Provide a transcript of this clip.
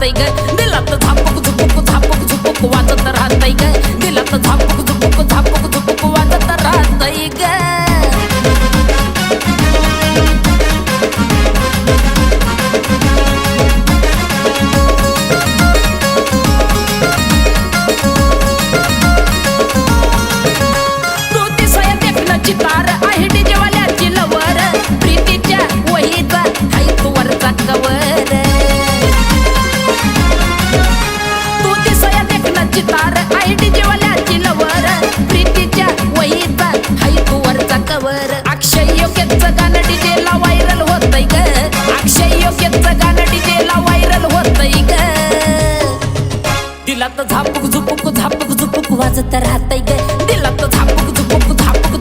राहतय ग दिलात झापक झुपुक झापक झुपुक वाजत राहतय ग दिलात झापक झुपुक झापक झुपुक वाजत राहतय ग चितार आहे डीजेवाल्याची लवर प्रीतीच्या वहीचा हाय तू वरचा कवर तू दिसया देखना चितार आहे डीजेवाल्याची लवर प्रीतीच्या वहीचा हाय तू वरचा कवर अक्षय योग्यचं गाणं डीजेला व्हायरल होतंय ग अक्षय योग्यचं गाणं डीजेला व्हायरल होतंय ग दिलात झापक झुपुक वाजत राहतंय ग